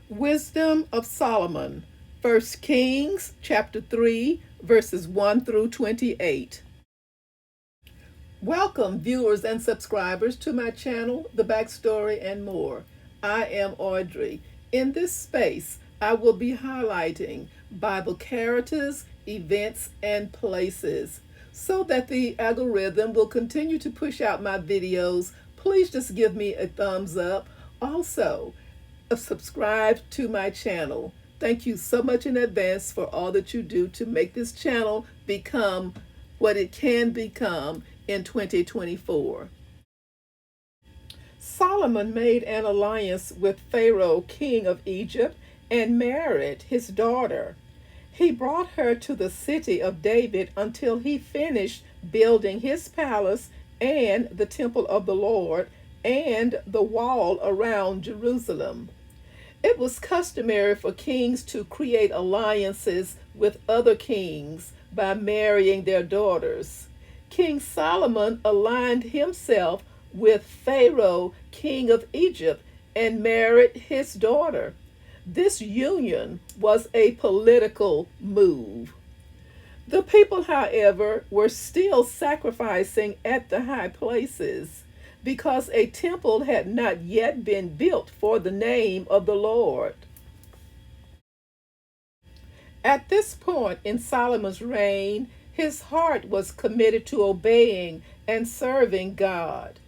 Wisdom of Solomon, 1 Kings chapter 3, verses 1 through 28. Welcome, viewers and subscribers, to my channel, The Backstory and More. I am Audrey. In this space, I will be highlighting Bible characters, events, and places. So that the algorithm will continue to push out my videos, please just give me a thumbs up. Also, subscribe to my channel. Thank you so much in advance for all that you do to make this channel become what it can become in 2024. Solomon made an alliance with Pharaoh, king of Egypt, and married his daughter. He brought her to the city of David until he finished building his palace and the temple of the Lord and the wall around Jerusalem. It was customary for kings to create alliances with other kings by marrying their daughters. King Solomon aligned himself with Pharaoh, king of Egypt, and married his daughter. This union was a political move. The people, however, were still sacrificing at the high places because a temple had not yet been built for the name of the Lord. At this point in Solomon's reign, his heart was committed to obeying and serving God.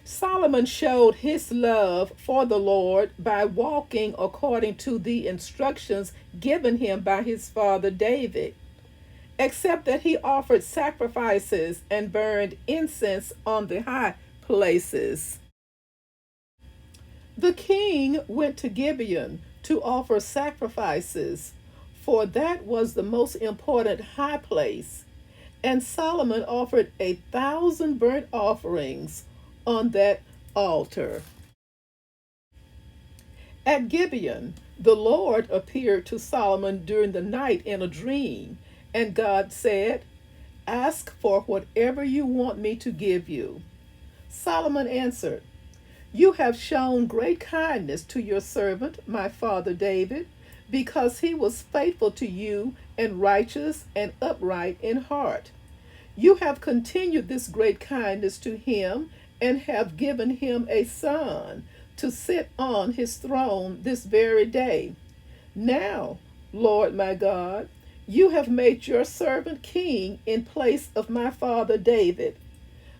Solomon showed his love for the Lord by walking according to the instructions given him by his father David, except that he offered sacrifices and burned incense on the high places. The king went to Gibeon to offer sacrifices, for that was the most important high place, and Solomon offered 1,000 burnt offerings on that altar. At Gibeon, the Lord appeared to Solomon during the night in a dream, and God said, "Ask for whatever you want me to give you." Solomon answered, "You have shown great kindness to your servant, my father David, because he was faithful to you and righteous and upright in heart. You have continued this great kindness to him and have given him a son to sit on his throne this very day. Now, Lord my God, you have made your servant king in place of my father David.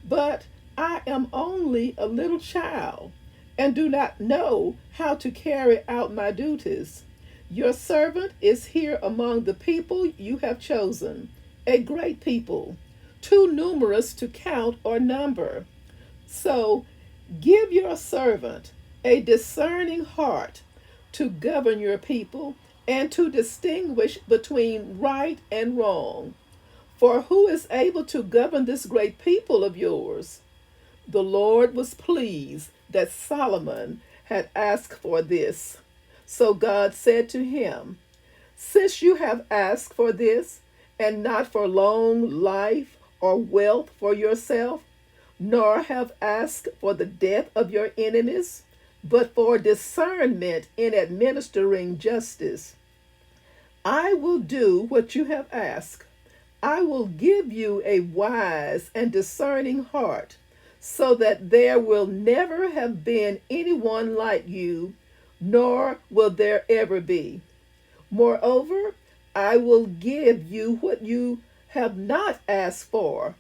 But I am only a little child and do not know how to carry out my duties. Your servant is here among the people you have chosen, a great people, too numerous to count or number. So give your servant a discerning heart to govern your people and to distinguish between right and wrong. For who is able to govern this great people of yours?" The Lord was pleased that Solomon had asked for this. So God said to him, "Since you have asked for this, and not for long life or wealth for yourself, nor have asked for the death of your enemies, but for discernment in administering justice, I will do what you have asked. I will give you a wise and discerning heart, so that there will never have been anyone like you, nor will there ever be. Moreover, I will give you what you have not asked for,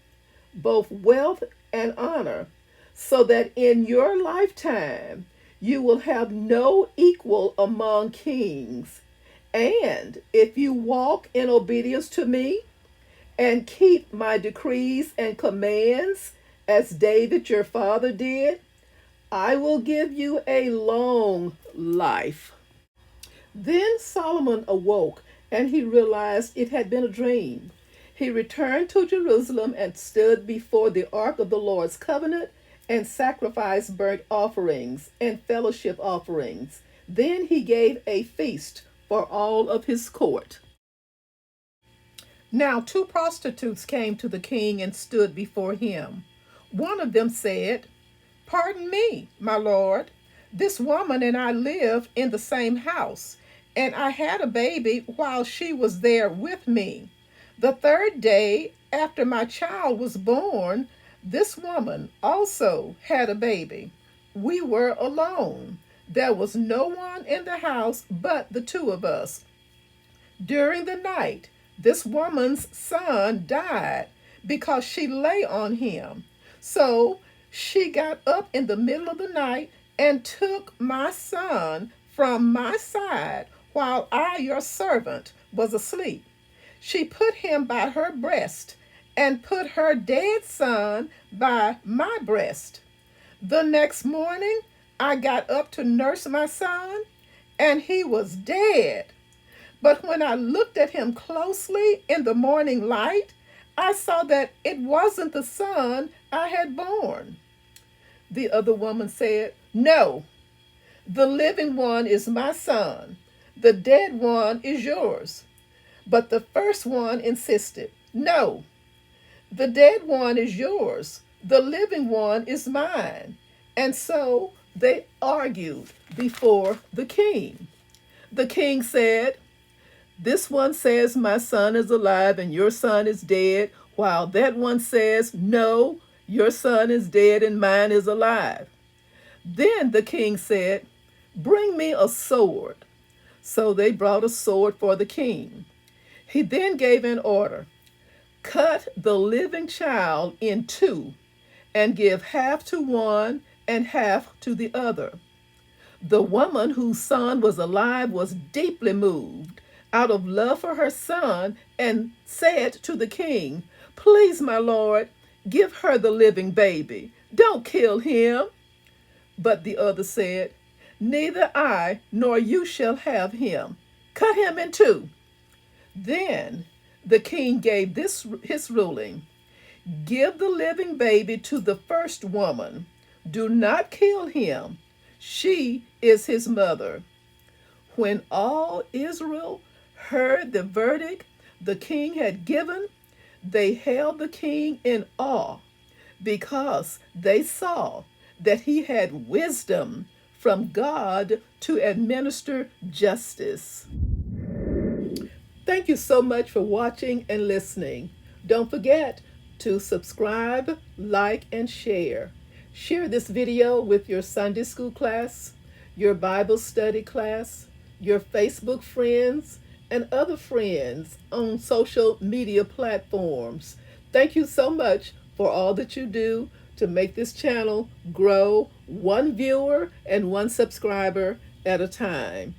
both wealth and honor, so that in your lifetime you will have no equal among kings. And if you walk in obedience to me and keep my decrees and commands, as David your father did, I will give you a long life." Then Solomon awoke, and he realized it had been a dream. He returned to Jerusalem and stood before the ark of the Lord's covenant and sacrificed burnt offerings and fellowship offerings. Then he gave a feast for all of his court. Now 2 prostitutes came to the king and stood before him. One of them said, "Pardon me, my lord, This woman and I lived in the same house, and I had a baby while she was there with me. The third day after my child was born, this woman also had a baby. We were alone. There was no one in the house but the two of us. During the night, this woman's son died because she lay on him. So she got up in the middle of the night and took my son from my side while I, your servant, was asleep. She put him by her breast and put her dead son by my breast. The next morning, I got up to nurse my son, and he was dead. But when I looked at him closely in the morning light, I saw that it wasn't the son I had born. The other woman said, "No, the living one is my son. The dead one is yours." But the first one insisted, "No, the dead one is yours. The living one is mine." And so they argued before the king. The king said, "This one says my son is alive and your son is dead, while that one says, no, your son is dead and mine is alive." Then the king said, "Bring me a sword." So they brought a sword for the king. He then gave an order: "Cut the living child in two and give half to one and half to the other." The woman whose son was alive was deeply moved out of love for her son and said to the king, "Please, my lord, give her the living baby. Don't kill him." But the other said, "Neither I nor you shall have him. Cut him in two." Then the king gave this his ruling: "Give the living baby to the first woman. Do not kill him. She is his mother." When all Israel heard the verdict the king had given, they held the king in awe because they saw that he had wisdom from God to administer justice. Thank you so much for watching and listening. Don't forget to subscribe, like, and share. Share this video with your Sunday school class, your Bible study class, your Facebook friends, and other friends on social media platforms. Thank you so much for all that you do to make this channel grow one viewer and one subscriber at a time.